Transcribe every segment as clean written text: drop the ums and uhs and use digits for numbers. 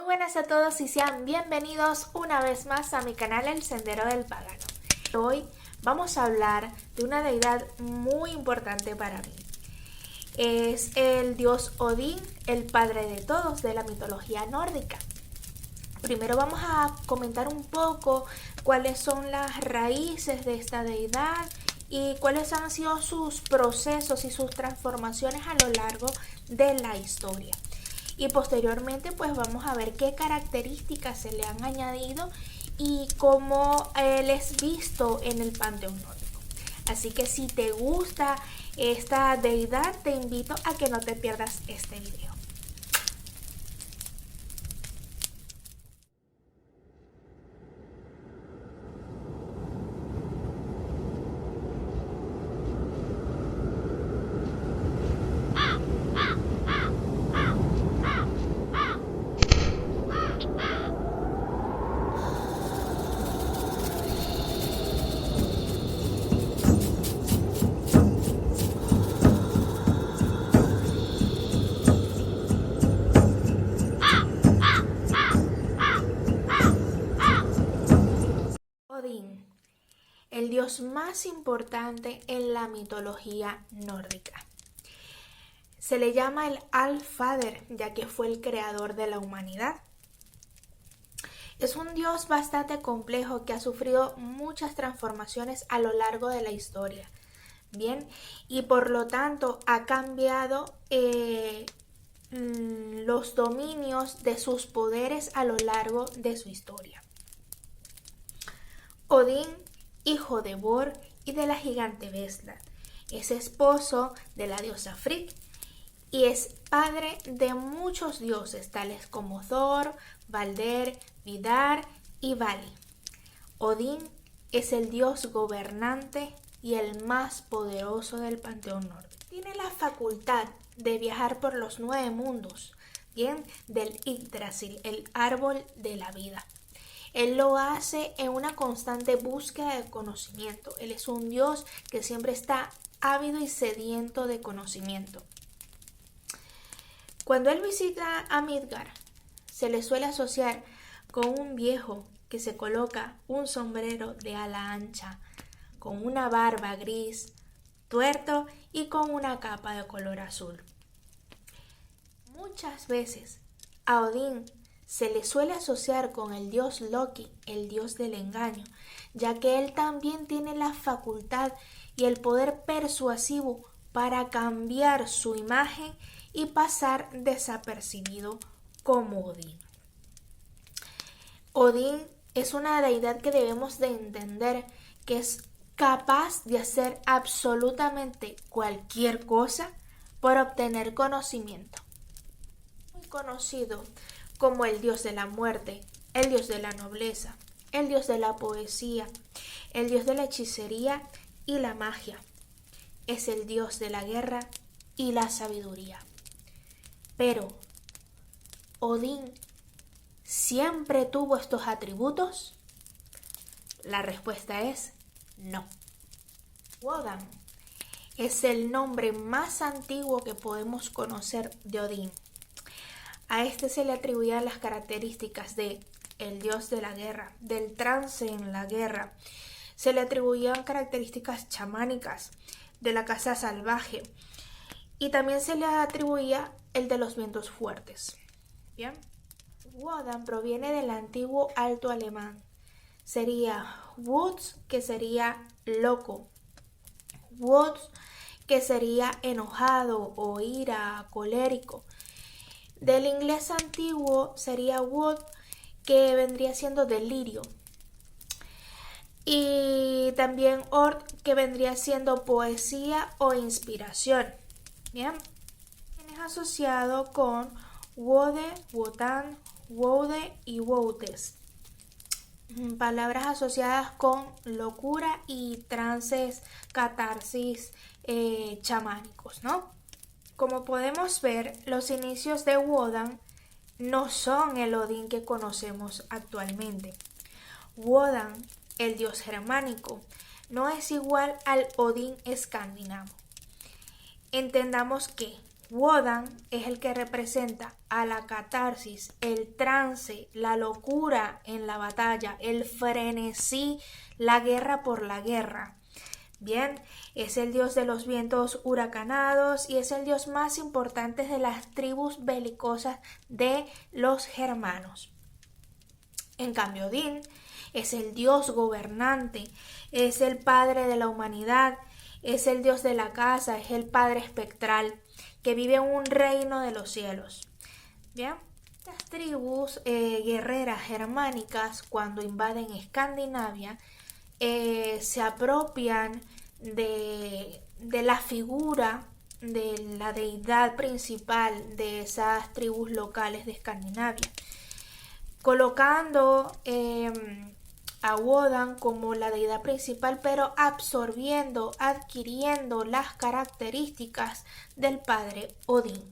buenas a todos y sean bienvenidos una vez más a mi canal El Sendero del Pagano. Hoy vamos a hablar de una deidad muy importante para mí. Es el dios Odín, el padre de todos de la mitología nórdica. Primero vamos a comentar un poco cuáles son las raíces de esta deidad y cuáles han sido sus procesos y sus transformaciones a lo largo de la historia. Y posteriormente pues vamos a ver qué características se le han añadido y cómo él es visto en el panteón nórdico. Así que si te gusta esta deidad, te invito a que no te pierdas este video. Odín, el dios más importante en la mitología nórdica. Se le llama el Allfather, ya que fue el creador de la humanidad. Es un dios bastante complejo que ha sufrido muchas transformaciones a lo largo de la historia. Bien, y por lo tanto ha cambiado los dominios de sus poderes a lo largo de su historia. Odín, hijo de Bor y de la gigante Vesla, es esposo de la diosa Frigg y es padre de muchos dioses tales como Thor, Balder, Vidar y Vali. Odín es el dios gobernante y el más poderoso del panteón nórdico. Tiene la facultad de viajar por los 9 mundos, bien, del Yggdrasil, el árbol de la vida. Él lo hace en una constante búsqueda de conocimiento. Él es un dios que siempre está ávido y sediento de conocimiento. Cuando él visita a Midgard, se le suele asociar con un viejo que se coloca un sombrero de ala ancha, con una barba gris, tuerto y con una capa de color azul. Muchas veces a Odín se le suele asociar con el dios Loki, el dios del engaño, ya que él también tiene la facultad y el poder persuasivo para cambiar su imagen y pasar desapercibido como Odín. Odín es una deidad que debemos de entender que es capaz de hacer absolutamente cualquier cosa por obtener conocimiento. Muy conocido como el dios de la muerte, el dios de la nobleza, el dios de la poesía, el dios de la hechicería y la magia. Es el dios de la guerra y la sabiduría. Pero, ¿Odín siempre tuvo estos atributos? La respuesta es no. Wodan es el nombre más antiguo que podemos conocer de Odín. A este se le atribuían las características de el dios de la guerra, del trance en la guerra. Se le atribuían características chamánicas, de la caza salvaje. Y también se le atribuía el de los vientos fuertes. Bien. Wodan proviene del antiguo alto alemán. Sería Wutz, que sería loco. Wutz, que sería enojado o ira, colérico. Del inglés antiguo sería wood, que vendría siendo delirio. Y también ord, que vendría siendo poesía o inspiración. Bien. Es asociado con wode, wotan, wode y woutes. Palabras asociadas con locura y trances, catarsis chamánicos, ¿no? Como podemos ver, los inicios de Wodan no son el Odín que conocemos actualmente. Wodan, el dios germánico, no es igual al Odín escandinavo. Entendamos que Wodan es el que representa a la catarsis, el trance, la locura en la batalla, el frenesí, la guerra por la guerra. Bien, es el dios de los vientos huracanados y es el dios más importante de las tribus belicosas de los germanos. En cambio, Odín es el dios gobernante, es el padre de la humanidad, es el dios de la casa, es el padre espectral que vive en un reino de los cielos. Bien, las tribus guerreras germánicas, cuando invaden Escandinavia, se apropian de la figura de la deidad principal de esas tribus locales de Escandinavia, colocando a Wodan como la deidad principal, pero absorbiendo, adquiriendo las características del padre Odín.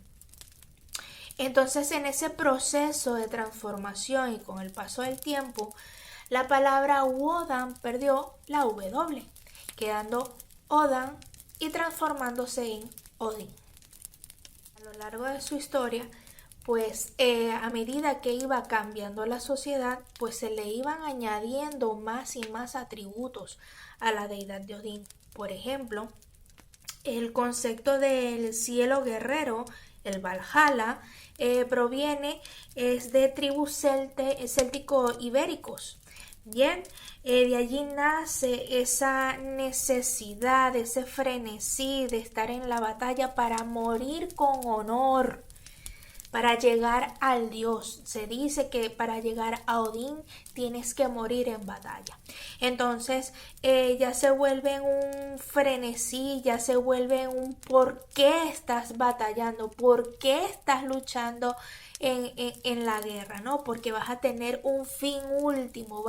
Entonces, en ese proceso de transformación y con el paso del tiempo, la palabra Wodan perdió la W, quedando Odan y transformándose en Odín. A lo largo de su historia, pues a medida que iba cambiando la sociedad, pues se le iban añadiendo más y más atributos a la deidad de Odín. Por ejemplo, el concepto del cielo guerrero, el Valhalla, proviene de tribus céltico-ibéricos. Bien, de allí nace esa necesidad, ese frenesí de estar en la batalla para morir con honor, para llegar al Dios. Se dice que para llegar a Odín tienes que morir en batalla. Entonces ya se vuelve un frenesí, ya se vuelve un por qué estás batallando, por qué estás luchando en la guerra, ¿no? Porque vas a tener un fin último,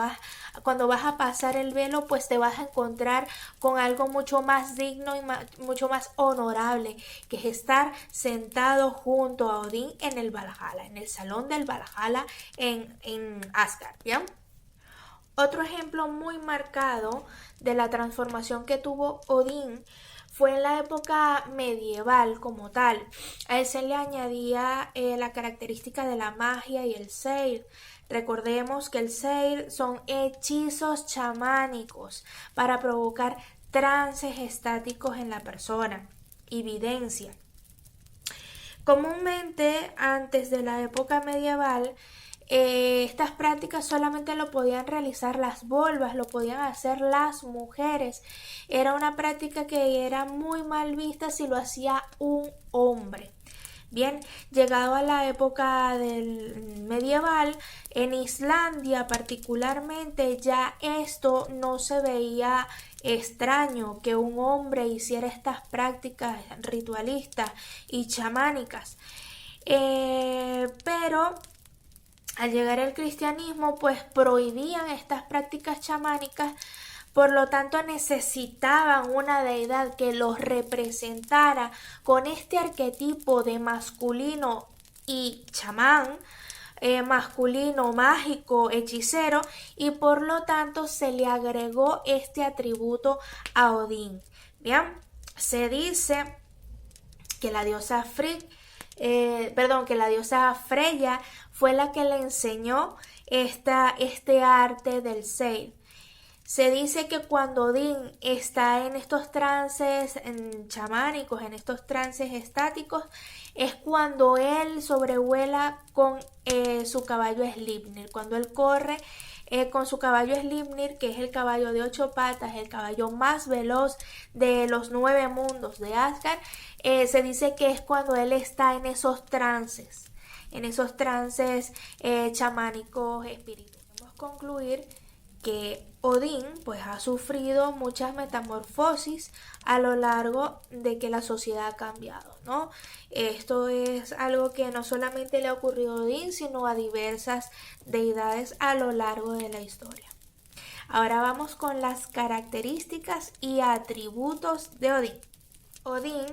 cuando vas a pasar el velo, pues te vas a encontrar con algo mucho más digno y mucho más honorable, que es estar sentado junto a Odín en el Valhalla, en el salón del Valhalla en Asgard, ¿bien? Otro ejemplo muy marcado de la transformación que tuvo Odín fue en la época medieval como tal. A él se le añadía la característica de la magia y el seir. Recordemos que el seir son hechizos chamánicos para provocar trances estáticos en la persona y videncia. Comúnmente, antes de la época medieval, estas prácticas solamente lo podían realizar las volvas, lo podían hacer las mujeres. Era una práctica que era muy mal vista si lo hacía un hombre. Bien, llegado a la época del medieval, en Islandia particularmente ya esto no se veía extraño que un hombre hiciera estas prácticas ritualistas y chamánicas. Pero al llegar el cristianismo, pues prohibían estas prácticas chamánicas, por lo tanto necesitaban una deidad que los representara con este arquetipo de masculino y chamán, masculino, mágico, hechicero, y por lo tanto se le agregó este atributo a Odín. Bien, se dice que la diosa Freya fue la que le enseñó este arte del seir. Se dice que cuando Odín está en estos trances chamánicos, en estos trances estáticos, es cuando él sobrevuela con su caballo Sleipnir, cuando él corre con su caballo Sleipnir, que es el caballo de 8 patas, el caballo más veloz de los 9 mundos de Asgard. Se dice que es cuando él está en esos trances chamánicos espirituales. Podemos concluir que Odín pues ha sufrido muchas metamorfosis a lo largo de que la sociedad ha cambiado, ¿no? Esto es algo que no solamente le ha ocurrido a Odín, sino a diversas deidades a lo largo de la historia. Ahora vamos con las características y atributos de Odín. Odín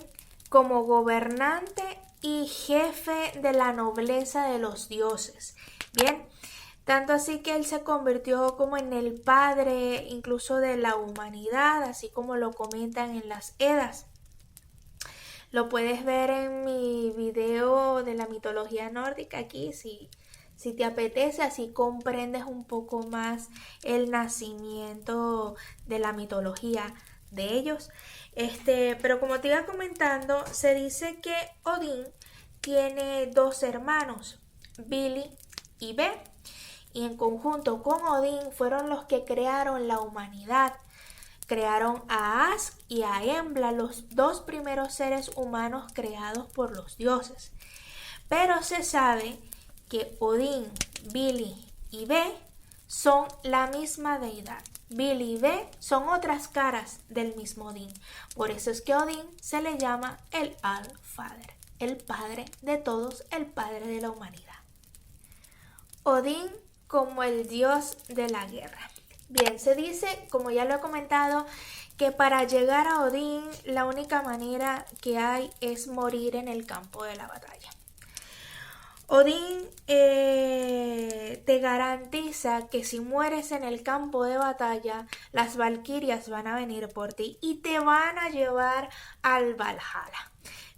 como gobernante y jefe de la nobleza de los dioses. Bien, tanto así que él se convirtió como en el padre incluso de la humanidad, así como lo comentan en las Edas. Lo puedes ver en mi de la mitología nórdica aquí, si te apetece, así comprendes un poco más el nacimiento de la mitología de ellos. Pero como te iba comentando, se dice que Odín tiene dos hermanos, Billy y Ve, y en conjunto con Odín fueron los que crearon la humanidad. Crearon a Ask y a Embla, los dos primeros seres humanos creados por los dioses. Pero se sabe que Odín, Billy y Ve son la misma deidad. Billy y Ve son otras caras del mismo Odín. Por eso es que Odín se le llama el All-Father, el padre de todos, el padre de la humanidad. Odín como el dios de la guerra. Bien, se dice, como ya lo he comentado, que para llegar a Odín la única manera que hay es morir en el campo de la batalla. Odín te garantiza que si mueres en el campo de batalla, las valquirias van a venir por ti y te van a llevar al Valhalla.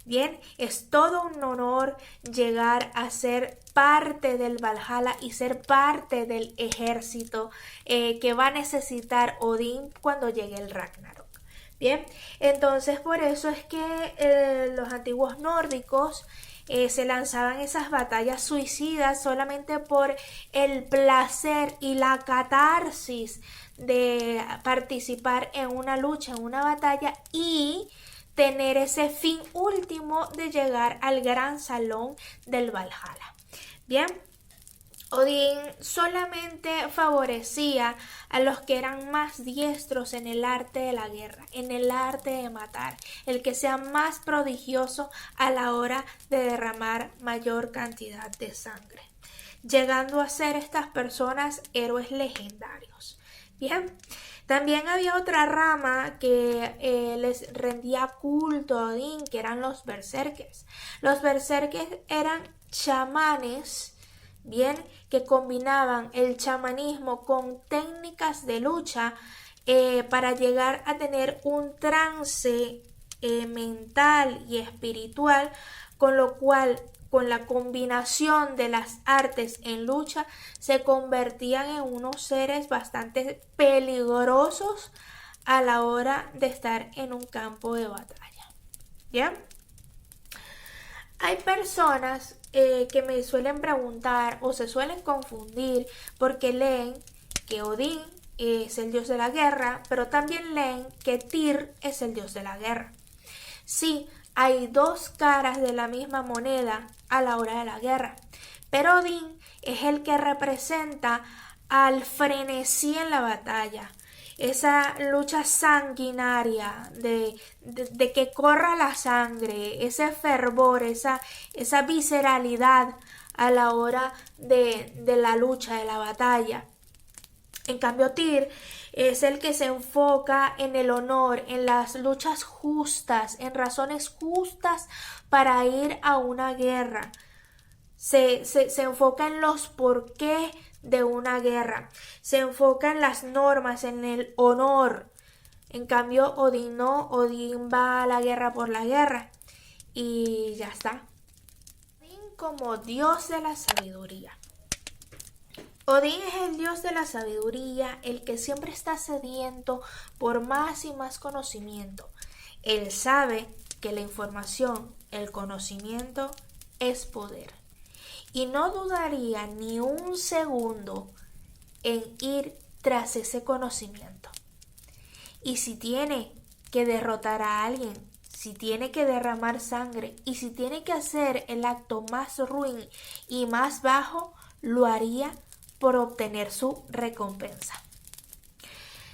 Bien, es todo un honor llegar a ser parte del Valhalla y ser parte del ejército que va a necesitar Odín cuando llegue el Ragnarok. Bien, entonces por eso es que los antiguos nórdicos se lanzaban esas batallas suicidas solamente por el placer y la catarsis de participar en una lucha, en una batalla y tener ese fin último de llegar al gran salón del Valhalla. Bien, Odín solamente favorecía a los que eran más diestros en el arte de la guerra, en el arte de matar, el que sea más prodigioso a la hora de derramar mayor cantidad de sangre, llegando a ser estas personas héroes legendarios. Bien, también había otra rama que les rendía culto a Odín, que eran los berserkers. Los berserkers eran chamanes, bien, que combinaban el chamanismo con técnicas de lucha para llegar a tener un trance mental y espiritual, con lo cual con la combinación de las artes en lucha se convertían en unos seres bastante peligrosos a la hora de estar en un campo de batalla. ¿Bien? Hay personas que me suelen preguntar o se suelen confundir porque leen que Odín es el dios de la guerra, pero también leen que Tyr es el dios de la guerra. Sí, hay dos caras de la misma moneda a la hora de la guerra, pero Odín es el que representa al frenesí en la batalla, esa lucha sanguinaria de que corra la sangre, ese fervor, esa visceralidad a la hora de la lucha, de la batalla. En cambio, Tyr es el que se enfoca en el honor, en las luchas justas, en razones justas para ir a una guerra. Se enfoca en los porqués de una guerra, se enfoca en las normas, en el honor. En cambio, Odín no, Odín va a la guerra por la guerra y ya está. Odín como dios de la sabiduría. Odín es el dios de la sabiduría, el que siempre está sediento por más y más conocimiento. Él sabe que la información, el conocimiento, es poder. Y no dudaría ni un segundo en ir tras ese conocimiento. Y si tiene que derrotar a alguien, si tiene que derramar sangre y si tiene que hacer el acto más ruin y más bajo, lo haría por obtener su recompensa.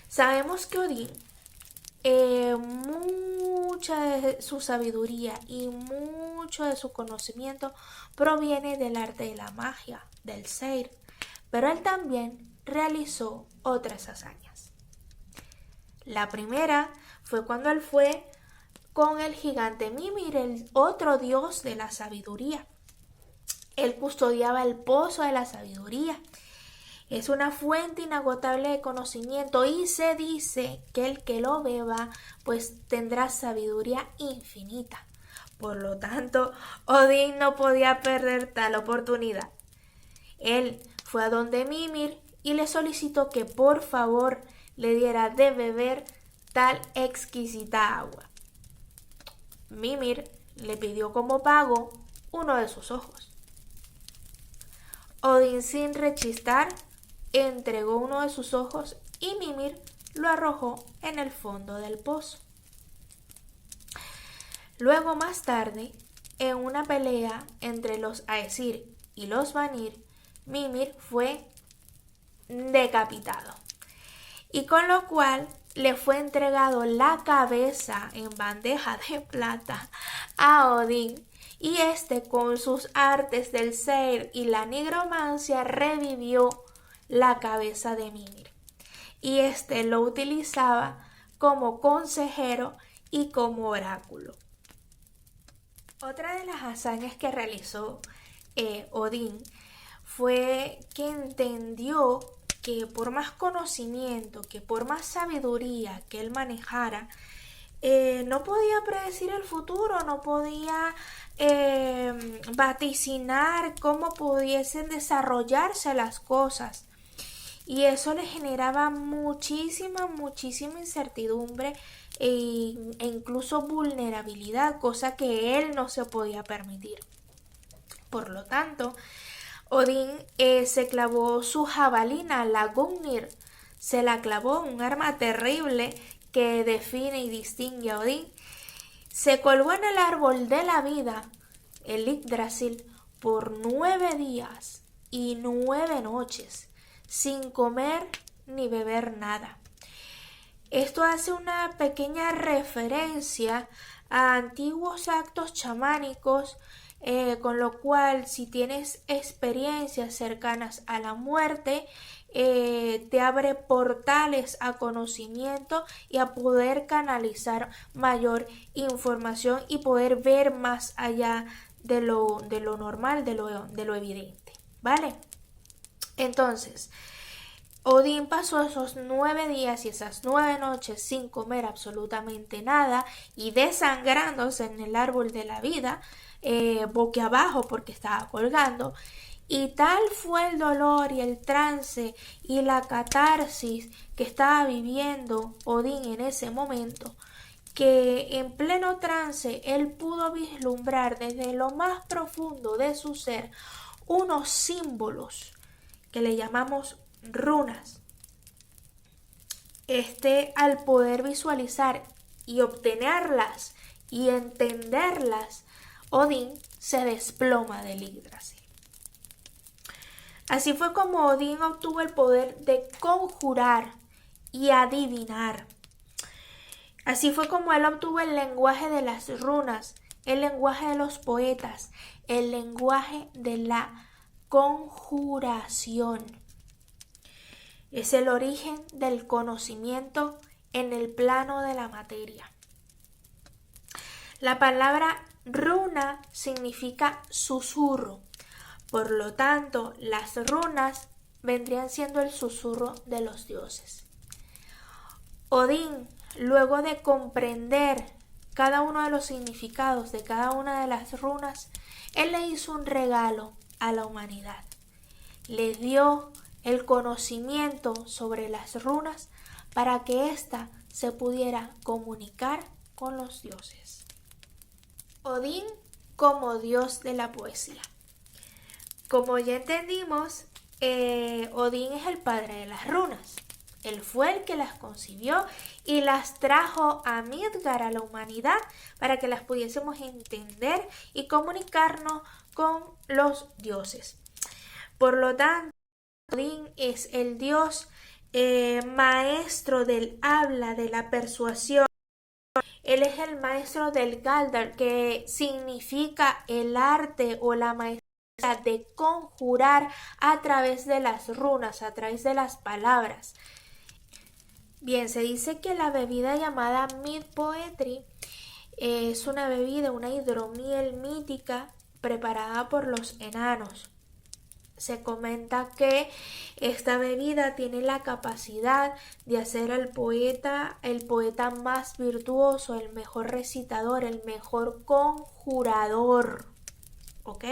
Sabemos que Odín, mucha de su sabiduría y mucho de su conocimiento proviene del arte de la magia, del Seir, pero él también realizó otras hazañas. La primera fue cuando él fue con el gigante Mimir, el otro dios de la sabiduría. Él custodiaba el pozo de la sabiduría. Es una fuente inagotable de conocimiento y se dice que el que lo beba pues tendrá sabiduría infinita. Por lo tanto, Odín no podía perder tal oportunidad. Él fue a donde Mimir y le solicitó que por favor le diera de beber tal exquisita agua. Mimir le pidió como pago uno de sus ojos. Odín, sin rechistar, entregó uno de sus ojos y Mimir lo arrojó en el fondo del pozo. Luego, más tarde, en una pelea entre los Aesir y los Vanir, Mimir fue decapitado, y con lo cual le fue entregado la cabeza en bandeja de plata a Odín, y este, con sus artes del seir y la nigromancia, revivió la cabeza de Mimir, y este lo utilizaba como consejero y como oráculo. Otra de las hazañas que realizó Odín fue que entendió que por más conocimiento, que por más sabiduría que él manejara, no podía predecir el futuro, no podía vaticinar cómo pudiesen desarrollarse las cosas. Y eso le generaba muchísima incertidumbre e incluso vulnerabilidad, cosa que él no se podía permitir. Por lo tanto, Odín se clavó su jabalina, la Gungnir, se la clavó, un arma terrible que define y distingue a Odín. Se colgó en el árbol de la vida, el Yggdrasil, por 9 días y 9 noches, sin comer ni beber nada. Esto hace una pequeña referencia a antiguos actos chamánicos, con lo cual, si tienes experiencias cercanas a la muerte, te abre portales a conocimiento y a poder canalizar mayor información y poder ver más allá de lo normal, de lo evidente, ¿vale? Entonces, Odín pasó esos 9 días y esas 9 noches sin comer absolutamente nada y desangrándose en el árbol de la vida, boca abajo porque estaba colgando. Y tal fue el dolor y el trance y la catarsis que estaba viviendo Odín en ese momento, que en pleno trance él pudo vislumbrar desde lo más profundo de su ser unos símbolos que le llamamos runas. Al poder visualizar y obtenerlas y entenderlas, Odín se desploma del Yggdrasil. Así fue como Odín obtuvo el poder de conjurar y adivinar. Así fue como él obtuvo el lenguaje de las runas, el lenguaje de los poetas, el lenguaje de la conjuración. Es el origen del conocimiento en el plano de la materia. La palabra runa significa susurro. Por lo tanto, las runas vendrían siendo el susurro de los dioses. Odín, luego de comprender cada uno de los significados de cada una de las runas, él le hizo un regalo a la humanidad. Le dio el conocimiento sobre las runas para que ésta se pudiera comunicar con los dioses. Odín como dios de la poesía. Como ya entendimos, Odín es el padre de las runas. Él fue el que las concibió y las trajo a Midgard, a la humanidad, para que las pudiésemos entender y comunicarnos con los dioses. Por lo tanto, Odín es el dios maestro del habla, de la persuasión. Él es el maestro del Galdar, que significa el arte o la maestría de conjurar a través de las runas, a través de las palabras. Bien, se dice que la bebida llamada Mid Poetry es una bebida, una hidromiel mítica preparada por los enanos. Se comenta que esta bebida tiene la capacidad de hacer al poeta el poeta más virtuoso, el mejor recitador, el mejor conjurador, ¿ok?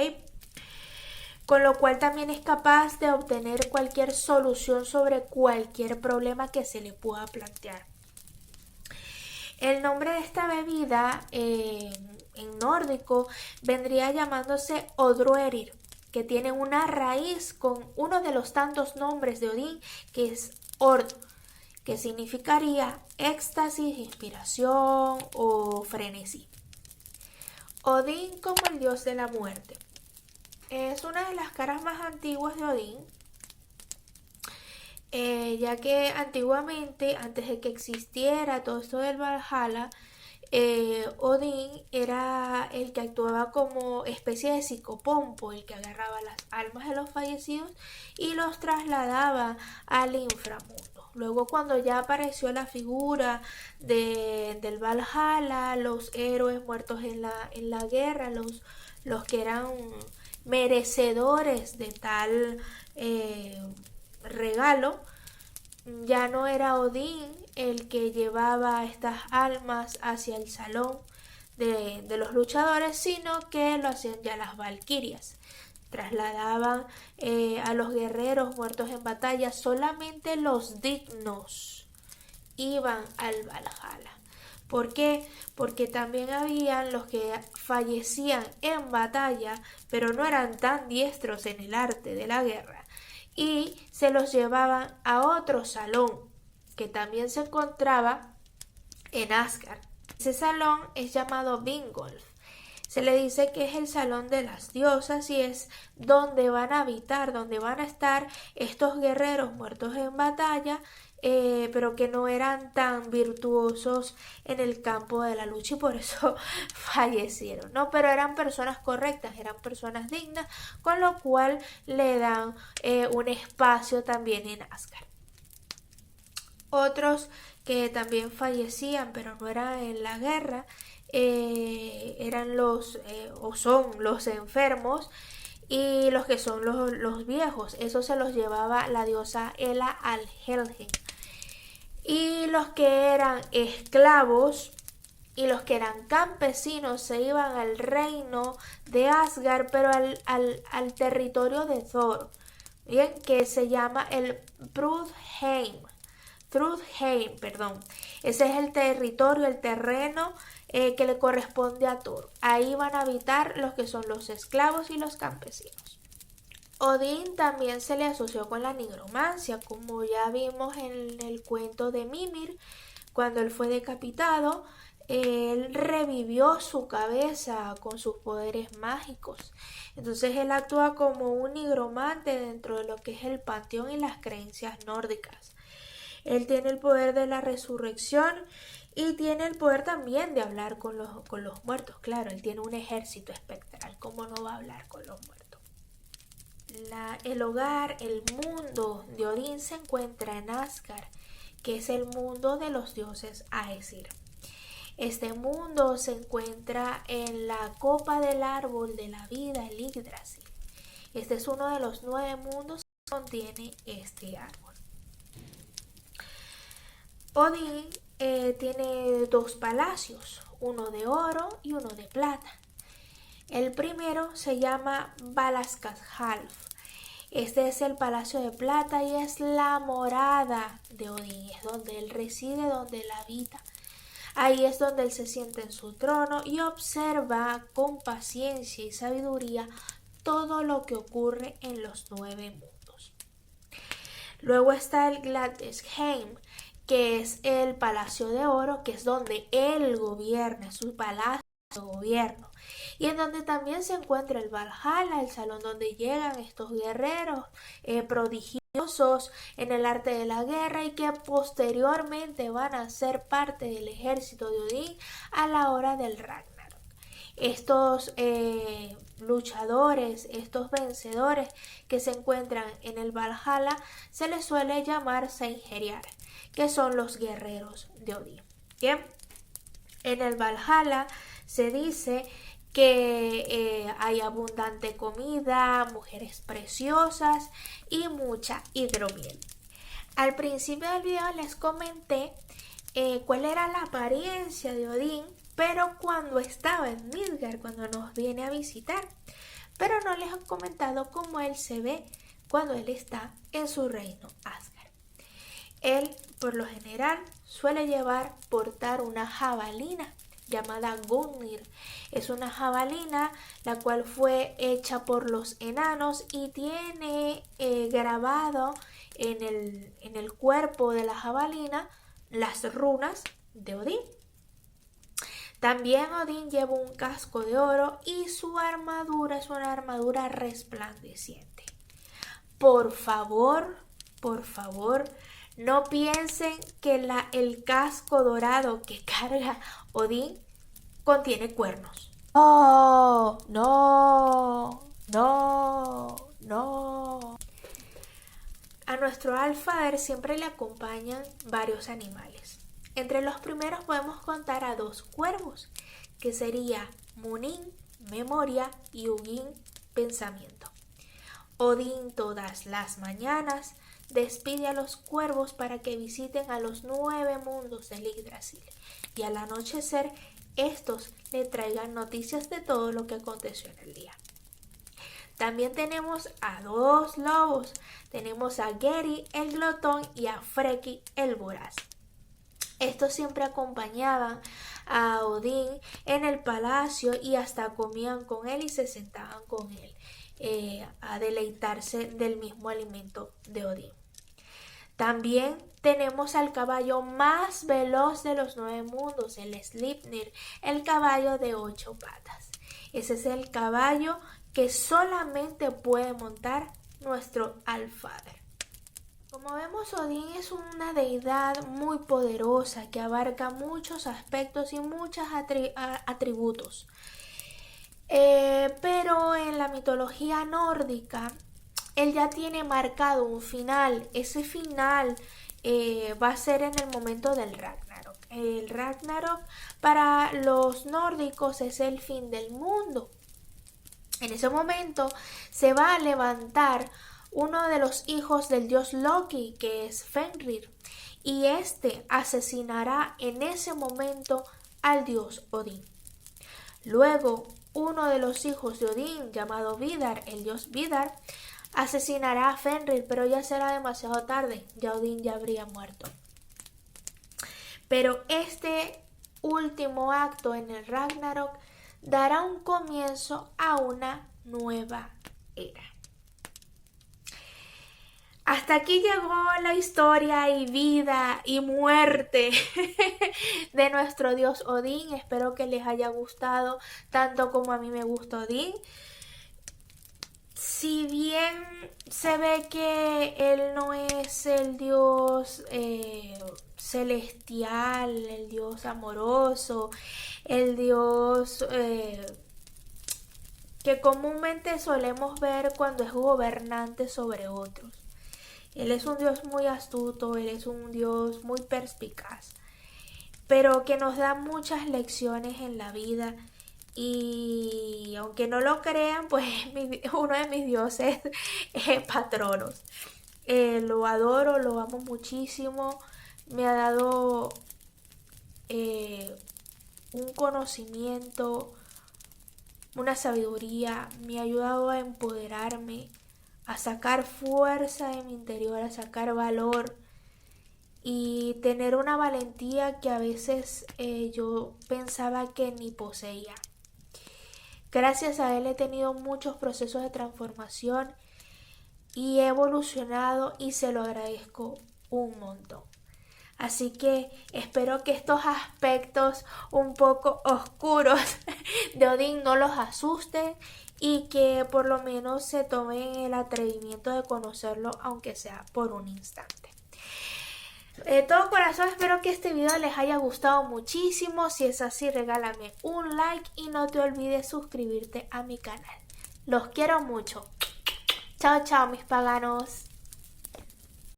Con lo cual también es capaz de obtener cualquier solución sobre cualquier problema que se le pueda plantear. El nombre de esta bebida en nórdico vendría llamándose Odruerir, que tiene una raíz con uno de los tantos nombres de Odín, que es Ord, que significaría éxtasis, inspiración o frenesí. Odín como el dios de la muerte. Es una de las caras más antiguas de Odín, ya que antiguamente, antes de que existiera todo esto del Valhalla, Odín era el que actuaba como especie de psicopompo, el que agarraba las almas de los fallecidos y los trasladaba al inframundo. Luego, cuando ya apareció la figura del Valhalla, los héroes muertos en la guerra, los que eran merecedores de tal regalo, ya no era Odín el que llevaba estas almas hacia el salón de los luchadores, sino que lo hacían ya las valquirias. Trasladaban a los guerreros muertos en batalla, solamente los dignos iban al Valhalla. ¿Por qué? Porque también habían los que fallecían en batalla, pero no eran tan diestros en el arte de la guerra, y se los llevaban a otro salón que también se encontraba en Asgard. Ese salón es llamado Vingolf. Se le dice que es el salón de las diosas y es donde van a habitar, donde van a estar estos guerreros muertos en batalla, pero que no eran tan virtuosos en el campo de la lucha y por eso fallecieron, ¿no? Pero eran personas correctas, eran personas dignas, con lo cual le dan un espacio también en Asgard. Otros que también fallecían, pero no eran en la guerra, eran o son los enfermos y los que son los viejos. Eso se los llevaba la diosa Hela al Helheim. Y los que eran esclavos y los que eran campesinos se iban al reino de Asgard, pero al territorio de Thor, ¿bien? Que se llama el Trudheim. Ese es el territorio, el terreno que le corresponde a Thor. Ahí van a habitar los que son los esclavos y los campesinos. Odín también se le asoció con la nigromancia, como ya vimos en el cuento de Mimir. Cuando él fue decapitado, él revivió su cabeza con sus poderes mágicos. Entonces él actúa como un nigromante dentro de lo que es el panteón y las creencias nórdicas. Él tiene el poder de la resurrección y tiene el poder también de hablar con los muertos. Claro, él tiene un ejército espectral. ¿Cómo no va a hablar con los muertos? El hogar, el mundo de Odín se encuentra en Asgard, que es el mundo de los dioses Aesir. Este mundo se encuentra en la copa del árbol de la vida, el Yggdrasil. Este es uno de los 9 mundos que contiene este árbol. Odín tiene 2 palacios, uno de oro y uno de plata. El primero se llama Valaskashalf. Este es el palacio de plata y es la morada de Odín, es donde él reside, donde él habita. Ahí es donde él se sienta en su trono y observa con paciencia y sabiduría todo lo que ocurre en los 9 mundos. Luego está el Gladsheim, que es el palacio de oro, que es donde él gobierna, su palacio de gobierno, y en donde también se encuentra el Valhalla, el salón donde llegan estos guerreros prodigiosos en el arte de la guerra y que posteriormente van a ser parte del ejército de Odín a la hora del Ragnarok. Estos luchadores, estos vencedores que se encuentran en el Valhalla se les suele llamar Seinheriar, que son los guerreros de Odín. Bien, en el Valhalla se dice que hay abundante comida, mujeres preciosas y mucha hidromiel. Al principio del video les comenté cuál era la apariencia de Odín, pero cuando estaba en Midgard, cuando nos viene a visitar. Pero no les he comentado cómo él se ve cuando él está en su reino Asgard. Él, por lo general, suele portar una jabalina llamada Gungnir. Es una jabalina la cual fue hecha por los enanos y tiene grabado en el cuerpo de la jabalina las runas de Odín. También Odín lleva un casco de oro y su armadura es una armadura resplandeciente. Por favor, no piensen que el casco dorado que carga Odín contiene cuernos. No, no, no, no. A nuestro Alfader siempre le acompañan varios animales. Entre los primeros podemos contar a 2 cuervos, que sería Munin, memoria, y Hugin, pensamiento. Odín todas las mañanas despide a los cuervos para que visiten a los 9 mundos del Yggdrasil y al anochecer estos le traigan noticias de todo lo que aconteció en el día. También tenemos a 2 lobos, tenemos a Geri el glotón y a Freki el voraz. Estos siempre acompañaban a Odín en el palacio y hasta comían con él y se sentaban con él a deleitarse del mismo alimento de Odín. También tenemos al caballo más veloz de los 9 mundos, el Sleipnir, el caballo de 8 patas. Ese es el caballo que solamente puede montar nuestro Alfader. Como vemos, Odín es una deidad muy poderosa que abarca muchos aspectos y muchos atributos. Pero en la mitología nórdica, él ya tiene marcado un final. Ese final va a ser en el momento del Ragnarok. El Ragnarok para los nórdicos es el fin del mundo. En ese momento se va a levantar uno de los hijos del dios Loki, que es Fenrir, y este asesinará en ese momento al dios Odín. Luego, uno de los hijos de Odín, llamado Vidar, el dios Vidar, asesinará a Fenrir, pero ya será demasiado tarde, ya Odín ya habría muerto. Pero este último acto en el Ragnarok dará un comienzo a una nueva era. Hasta aquí llegó la historia y vida y muerte de nuestro dios Odín. Espero que les haya gustado tanto como a mí me gustó Odín. Si bien se ve que él no es el dios celestial, el dios amoroso, el dios que comúnmente solemos ver cuando es gobernante sobre otros. Él es un dios muy astuto, él es un dios muy perspicaz, pero que nos da muchas lecciones en la vida. Y aunque no lo crean, pues uno de mis dioses patronos. Lo adoro, lo amo muchísimo. Me ha dado un conocimiento, una sabiduría. Me ha ayudado a empoderarme, a sacar fuerza de mi interior, a sacar valor y tener una valentía que a veces yo pensaba que ni poseía. Gracias a él he tenido muchos procesos de transformación y he evolucionado y se lo agradezco un montón. Así que espero que estos aspectos un poco oscuros de Odín no los asusten y que por lo menos se tomen el atrevimiento de conocerlo, aunque sea por un instante. De todo corazón espero que este video les haya gustado muchísimo. Si es así, regálame un like y no te olvides suscribirte a mi canal. Los quiero mucho. Chao, chao, mis paganos.